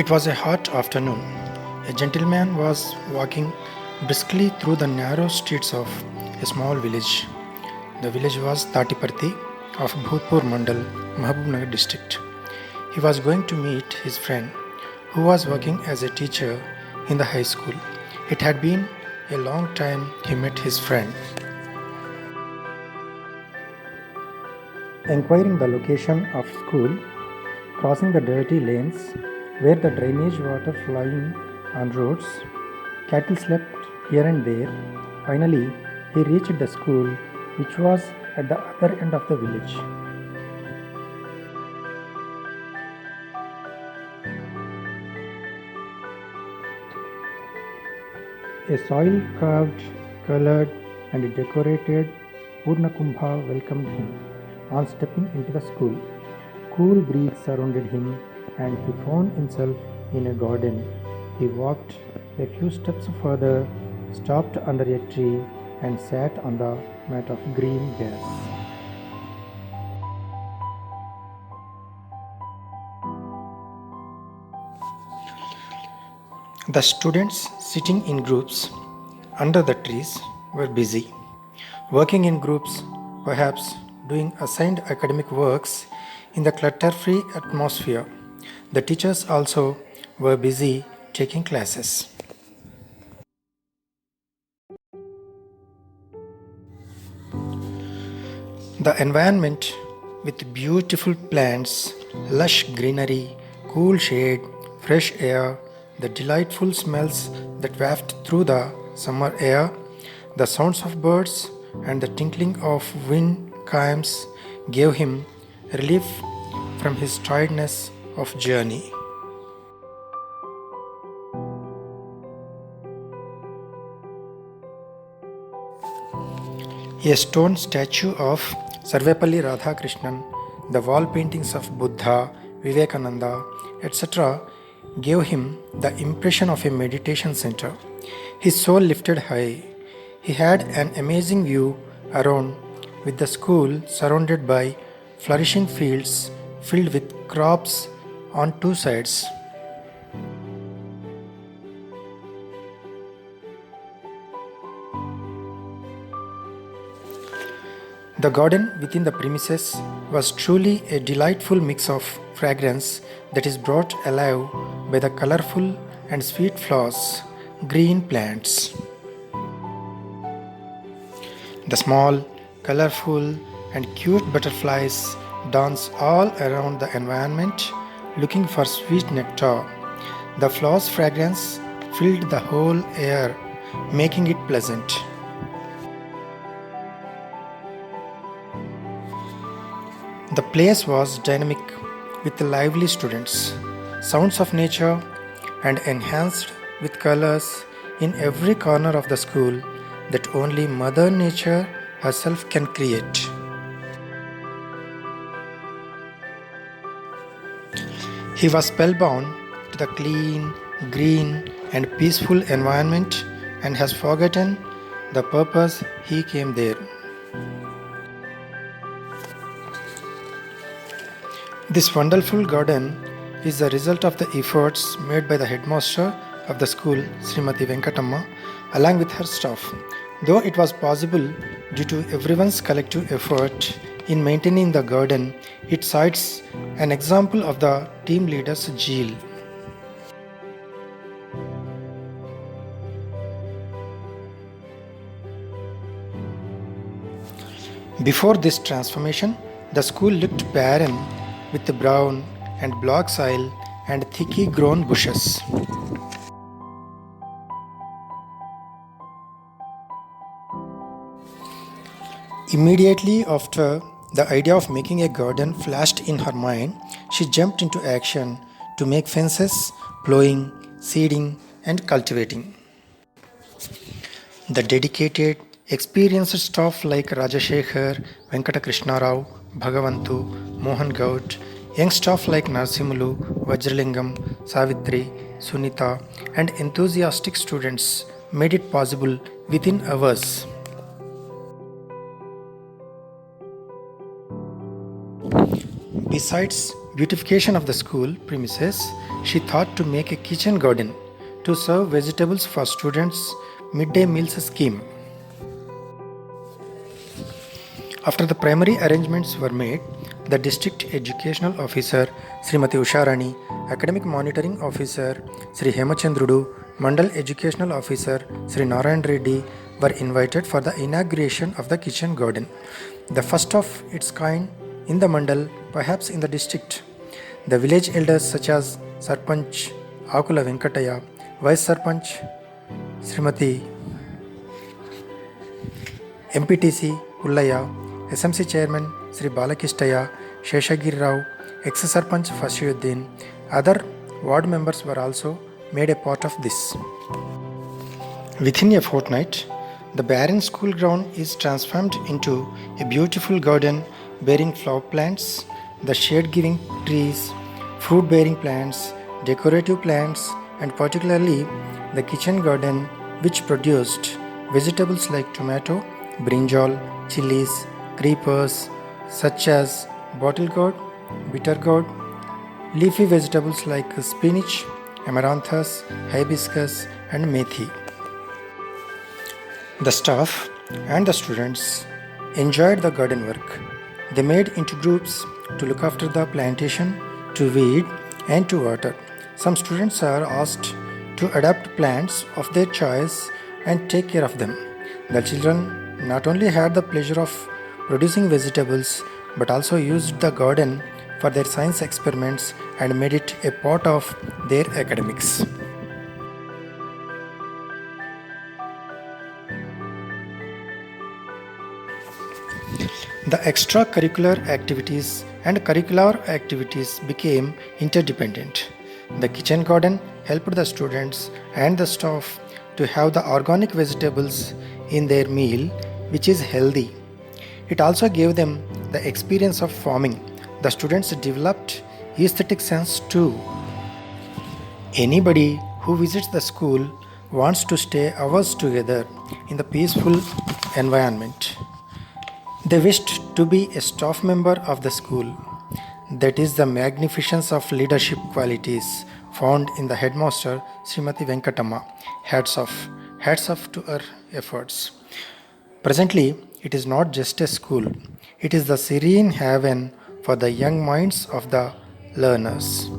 It was a hot afternoon. A gentleman was walking briskly through the narrow streets of a small village. The village was Tatiparthi of Bhutpur Mandal, Mahabubnagar district. He was going to meet his friend, who was working as a teacher in the high school. It had been a long time he met his friend. Enquiring the location of school, crossing the dirty lanes where the drainage water flowing on roads, cattle slept here and there. Finally, he reached the school, which was at the other end of the village. A soil-carved, colored, and decorated Purnakumbha welcomed him on stepping into the school. Cool breeze surrounded him, and he found himself in a garden. He walked a few steps further, stopped under a tree, and sat on the mat of green grass. The students sitting in groups under the trees were busy, working in groups, perhaps doing assigned academic works in the clutter-free atmosphere. The teachers also were busy taking classes. The environment with beautiful plants, lush greenery, cool shade, fresh air, the delightful smells that wafted through the summer air, the sounds of birds, and the tinkling of wind chimes gave him relief from his tiredness of journey. A stone statue of Sarvepalli Radhakrishnan, the wall paintings of Buddha, Vivekananda, etc. gave him the impression of a meditation center. His soul lifted high. He had an amazing view around, with the school surrounded by flourishing fields filled with crops on two sides. The garden within the premises was truly a delightful mix of fragrance that is brought alive by the colorful and sweet flowers, green plants. The small, colorful, and cute butterflies dance all around the environment looking for sweet nectar. The flowers' fragrance filled the whole air, making it pleasant. The place was dynamic with lively students, sounds of nature, and enhanced with colors in every corner of the school that only Mother Nature herself can create. He was spellbound to the clean, green, and peaceful environment and has forgotten the purpose he came there. This wonderful garden is the result of the efforts made by the headmaster of the school, Srimati Venkatamma, along with her staff. Though it was possible due to everyone's collective effort in maintaining the garden, it cites an example of the team leader's zeal. Before this transformation, the school looked barren with the brown and black soil and thickly grown bushes. Immediately after the idea of making a garden flashed in her mind, she jumped into action to make fences, plowing, seeding, and cultivating. The dedicated, experienced staff like Rajashekhar, Venkatakrishna Rao, Bhagavantu, Mohan Gaut, young staff like Narsimulu, Vajralingam, Savitri, Sunita, and enthusiastic students made it possible within hours. Besides beautification of the school premises, she thought to make a kitchen garden to serve vegetables for students' midday meals scheme. After the primary arrangements were made, the district educational officer Srimati Usharani, academic monitoring officer Sri Hemachandrudu, Mandal educational officer Sri Narayan Reddy were invited for the inauguration of the kitchen garden, the first of its kind in the Mandal, perhaps in the district. The village elders such as Sarpanch Akula Venkataya, Vice Sarpanch Srimati MPTC Pullaya, SMC Chairman Sri Balakistaya, Sheshagiri Rao, ex-Sarpanch Fashiuddin, other ward members were also made a part of this. Within a fortnight, the barren school ground is transformed into a beautiful garden bearing flower plants, the shade-giving trees, fruit-bearing plants, decorative plants, and particularly the kitchen garden which produced vegetables like tomato, brinjal, chilies, creepers such as bottle gourd, bitter gourd, leafy vegetables like spinach, amaranthus, hibiscus, and methi. The staff and the students enjoyed the garden work. They made into groups to look after the plantation, to weed, and to water. Some students are asked to adopt plants of their choice and take care of them. The children not only had the pleasure of producing vegetables but also used the garden for their science experiments and made it a part of their academics. The extracurricular activities and curricular activities became interdependent. The kitchen garden helped the students and the staff to have the organic vegetables in their meal, which is healthy. It also gave them the experience of farming. The students developed aesthetic sense too. Anybody who visits the school wants to stay hours together in the peaceful environment. They wished to be a staff member of the school. That is the magnificence of leadership qualities found in the headmaster Srimati Venkatama. Hats off to her efforts. Presently, it is not just a school, it is the serene haven for the young minds of the learners.